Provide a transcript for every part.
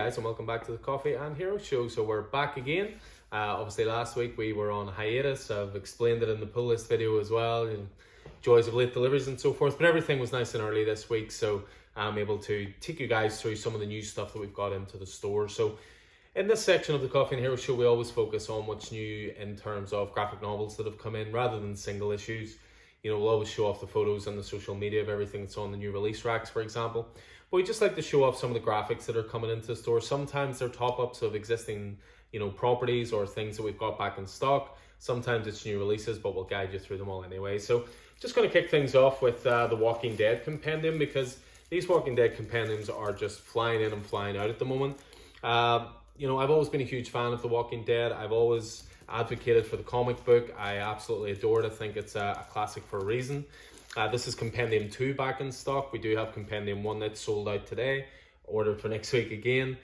guys, and welcome back to the Coffee and Hero Show. So we're back again. Obviously last week we were on hiatus. I've explained it in the pull list video as well, joys of late deliveries and so forth, but everything was nice and early this week, so I'm able to take you guys through some of the new stuff that we've got into the store. So in this section of the Coffee and Hero Show, we always focus on what's new in terms of graphic novels that have come in rather than single issues. We'll always show off the photos on the social media of everything that's on the new release racks, for example. But we just like to show off some of the graphics that are coming into the store. Sometimes they're top-ups of existing, properties or things that we've got back in stock. Sometimes it's new releases, but we'll guide you through them all anyway. So just going to kick things off with the Walking Dead Compendium, because these Walking Dead Compendiums are just flying in and flying out at the moment. I've always been a huge fan of The Walking Dead. I've always advocated for the comic book. I absolutely adore it. I think it's a classic for a reason. This is Compendium 2 back in stock. We do have Compendium 1 that's sold out today, ordered for next week again.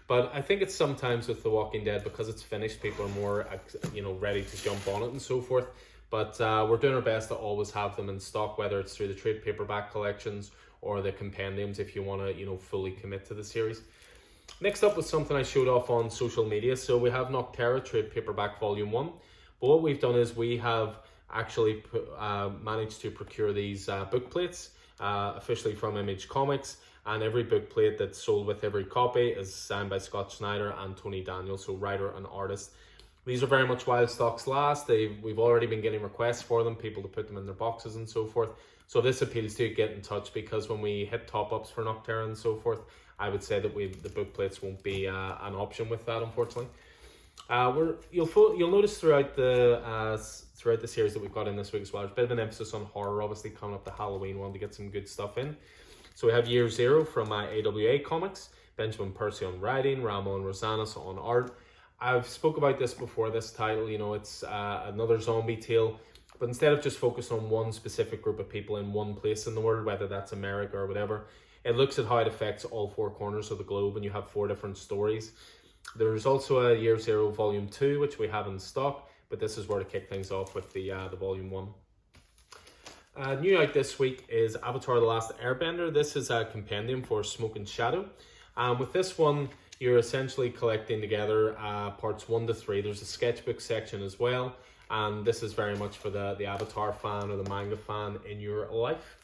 But I think it's sometimes with The Walking Dead, because it's finished, people are more ready to jump on it and so forth. But we're doing our best to always have them in stock, whether it's through the trade paperback collections or the compendiums if you want to fully commit to the series. Next up was something I showed off on social media. So we have Nocterra Trade Paperback Volume 1. But what we've done is we have actually managed to procure these book plates officially from Image Comics. And every book plate that's sold with every copy is signed by Scott Snyder and Tony Daniel, so writer and artist. These are very much while stocks last. We've already been getting requests for them, people to put them in their boxes and so forth. So this appeals to you, get in touch, because when we hit top-ups for Nocterra and so forth, I would say that the book plates won't be an option with that, unfortunately. You'll notice throughout the series that we've got in this week as well, there's a bit of an emphasis on horror, obviously coming up the Halloween one to get some good stuff in. So we have Year Zero from AWA Comics, Benjamin Percy on writing, Ramo and Rosanas on art. I've spoke about this before, this title, it's another zombie tale, but instead of just focusing on one specific group of people in one place in the world, whether that's America or whatever, it looks at how it affects all four corners of the globe, and you have 4 different stories. There's also a Year Zero Volume 2, which we have in stock, but this is where to kick things off with the Volume 1. New out this week is Avatar The Last Airbender. This is a compendium for Smoke and Shadow. With this one, you're essentially collecting together parts 1 to 3. There's a sketchbook section as well, and this is very much for the Avatar fan or the manga fan in your life.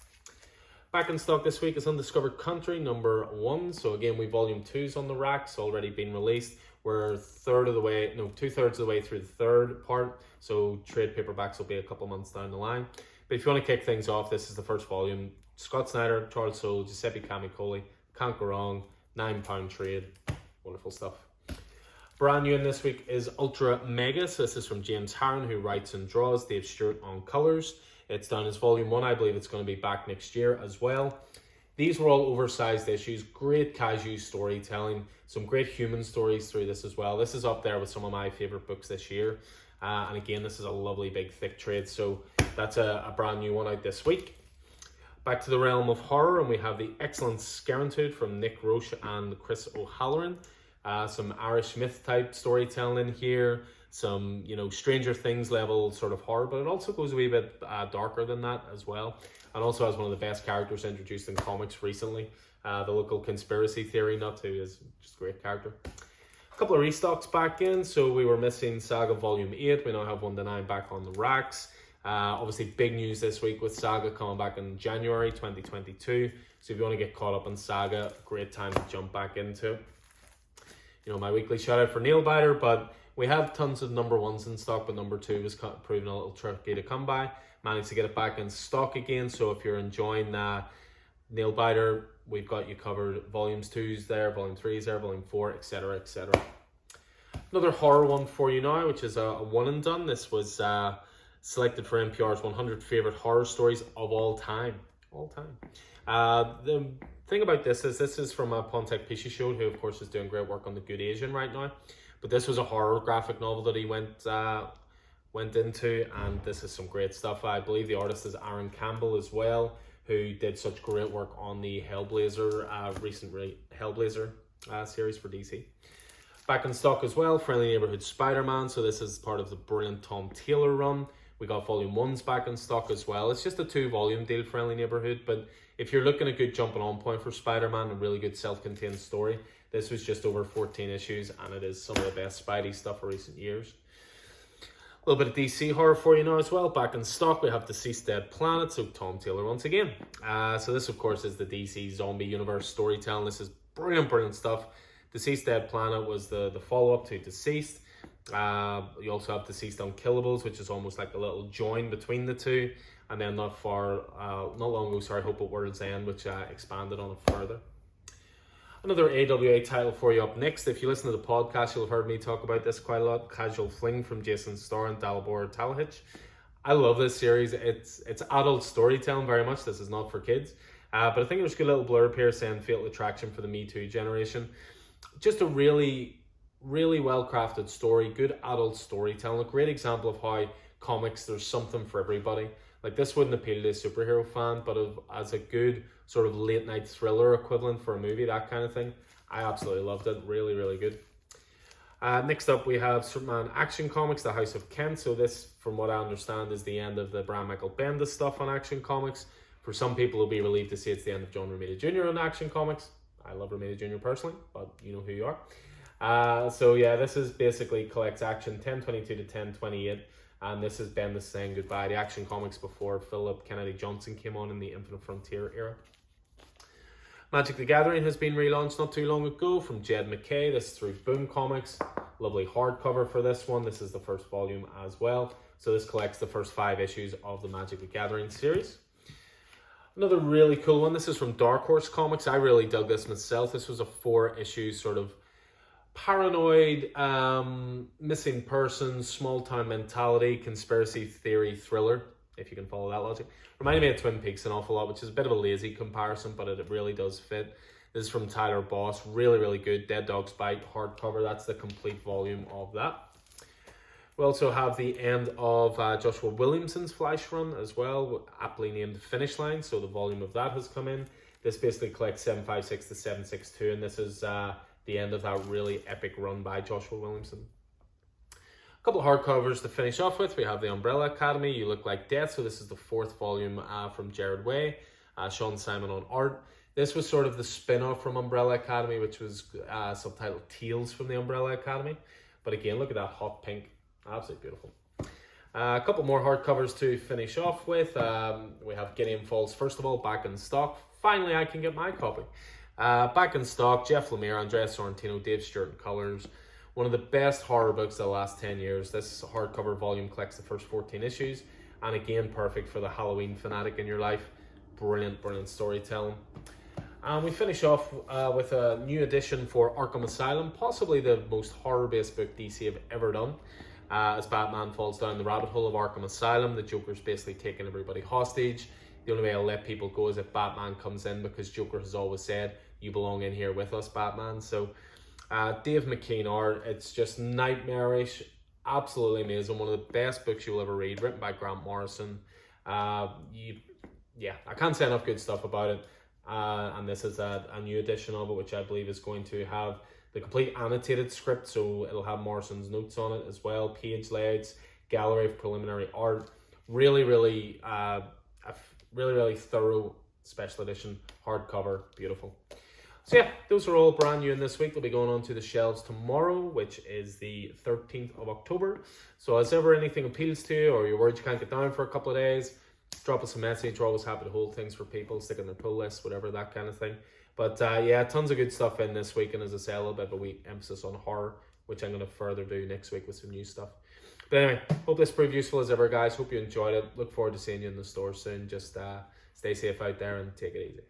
Back in stock this week is Undiscovered Country number 1. So again, Volume 2's on the racks, already been released. We're 2/3 of the way through the third part, so trade paperbacks will be a couple months down the line. But if you want to kick things off, this is the first volume. Scott Snyder, Charles Soule, Giuseppe Camicoli, can't go wrong, £9 trade, wonderful stuff. Brand new in this week is Ultra Mega. So this is from James Harron, who writes and draws, Dave Stewart on colours. It's done as Volume 1. I believe it's going to be back next year as well. These were all oversized issues, great kaiju storytelling, some great human stories through this as well. This is up there with some of my favourite books this year. And again, this is a lovely big thick trade, so that's a brand new one out this week. Back to the realm of horror, and we have the excellent Scarentude from Nick Roche and Chris O'Halloran. Some Irish myth type storytelling in here, some Stranger Things level sort of horror, but it also goes a wee bit darker than that as well, and also has one of the best characters introduced in comics recently, the local conspiracy theory nut, who is just a great character. A couple of restocks back in, so we were missing Saga Volume 8. We now have 1 to 9 back on the racks. Obviously big news this week with Saga coming back in January 2022, so if you want to get caught up on Saga, great time to jump back into it. My weekly shout out for Nailbiter, but we have tons of number 1s in stock, but number 2 was proving a little tricky to come by. Managed to get it back in stock again, so if you're enjoying Nailbiter, we've got you covered. Volumes 2's there, Volume 3's there, Volume 4, etc, etc. Another horror one for you now, which is a one and done. This was selected for NPR's 100 Favorite Horror Stories of All Time. The thing about this is from Pontek Pichetshote, who of course is doing great work on The Good Asian right now. But this was a horror graphic novel that he went into, and this is some great stuff. I believe the artist is Aaron Campbell as well, who did such great work on the Hellblazer, recent Hellblazer series for DC. Back in stock as well, Friendly Neighborhood Spider-Man. So this is part of the brilliant Tom Taylor run. We got Volume 1's back in stock as well. It's just a 2-volume deal, Friendly Neighborhood, but if you're looking at a good jumping on point for Spider-Man, a really good self-contained story, This was just over 14 issues, and it is some of the best Spidey stuff of recent years. A little bit of DC horror for you now as well. Back in stock, we have the Seastead Planet, so Tom Taylor once again. So this, of course, is the DC zombie universe storytelling. This is brilliant stuff. The Seastead Planet was the follow-up to Deceased. You also have Deceased Unkillables, which is almost like a little join between the two. And then not long ago, Hope at World's End, which expanded on it further. Another AWA title for you up next. If you listen to the podcast, you'll have heard me talk about this quite a lot. Casual Fling from Jason Starr and Dalibor Talahich. I love this series. It's adult storytelling very much. This is not for kids. But I think there's a good little blurb here saying Fatal Attraction for the Me Too generation. Just a really well-crafted story. Good adult storytelling. A great example of how comics, there's something for everybody. Like, this wouldn't appeal to a superhero fan, but as a good sort of late night thriller equivalent for a movie, that kind of thing, I absolutely loved it. Really good. Next up, we have Superman Action Comics, The House of Kent. So this, from what I understand, is the end of the Brian Michael Bendis stuff on Action Comics. For some people, it'll be relieved to see it's the end of John Romita Jr. on Action Comics. I love Romita Jr. personally, but you know who you are. So yeah, this is basically collects Action 1022 to 1028. And this is Bendis saying goodbye to Action Comics before Philip Kennedy Johnson came on in the Infinite Frontier era. Magic the Gathering has been relaunched not too long ago from Jed McKay. This is through Boom Comics. Lovely hardcover for this one. This is the first volume as well. So this collects the first 5 issues of the Magic the Gathering series. Another really cool one. This is from Dark Horse Comics. I really dug this myself. This was a 4-issue sort of paranoid, missing persons, small town mentality, conspiracy theory thriller, if you can follow that logic. Reminded me of Twin Peaks an awful lot, which is a bit of a lazy comparison, but it really does fit. This is from Tyler Boss. Really good. Dead Dog's Bite hardcover. That's the complete volume of that. We also have the end of Joshua Williamson's Flash run as well, aptly named Finish Line. So the volume of that has come in. This basically collects 756 to 762, and this is the end of that really epic run by Joshua Williamson. A couple of hardcovers to finish off with. We have the Umbrella Academy, You Look Like Death. So this is the 4th volume from Jared Way, Sean Simon on art. This was sort of the spin-off from Umbrella Academy, which was subtitled Tales from the Umbrella Academy. But again, look at that hot pink. Absolutely beautiful. A couple more hardcovers to finish off with. We have Gideon Falls, first of all, back in stock. Finally, I can get my copy. Back in stock, Jeff Lemire, Andrea Sorrentino, Dave Stewart in colours. One of the best horror books of the last 10 years. This hardcover volume collects the first 14 issues. And again, perfect for the Halloween fanatic in your life. Brilliant storytelling. And we finish off with a new edition for Arkham Asylum. Possibly the most horror-based book DC have ever done. As Batman falls down the rabbit hole of Arkham Asylum, the Joker's basically taking everybody hostage. The only way I'll let people go is if Batman comes in, because Joker has always said, you belong in here with us, Batman. So Dave McKean art, it's just nightmarish, absolutely amazing. One of the best books you'll ever read, written by Grant Morrison. I can't say enough good stuff about it. And this is a new edition of it, which I believe is going to have the complete annotated script, so it'll have Morrison's notes on it as well, page layouts, gallery of preliminary art. Really thorough special edition hardcover, beautiful. So yeah, those are all brand new in this week. They'll be going on to the shelves tomorrow, which is the 13th of October. So as ever, anything appeals to you, or you're worried you can't get down for a couple of days, drop us a message. We're always happy to hold things for people, stick in their pull list, whatever, that kind of thing. But yeah, tons of good stuff in this week, and as I say, a little bit of a week emphasis on horror, which I'm going to further do next week with some new stuff. But anyway, hope this proved useful as ever, guys. Hope you enjoyed it. Look forward to seeing you in the store soon. Just stay safe out there and take it easy.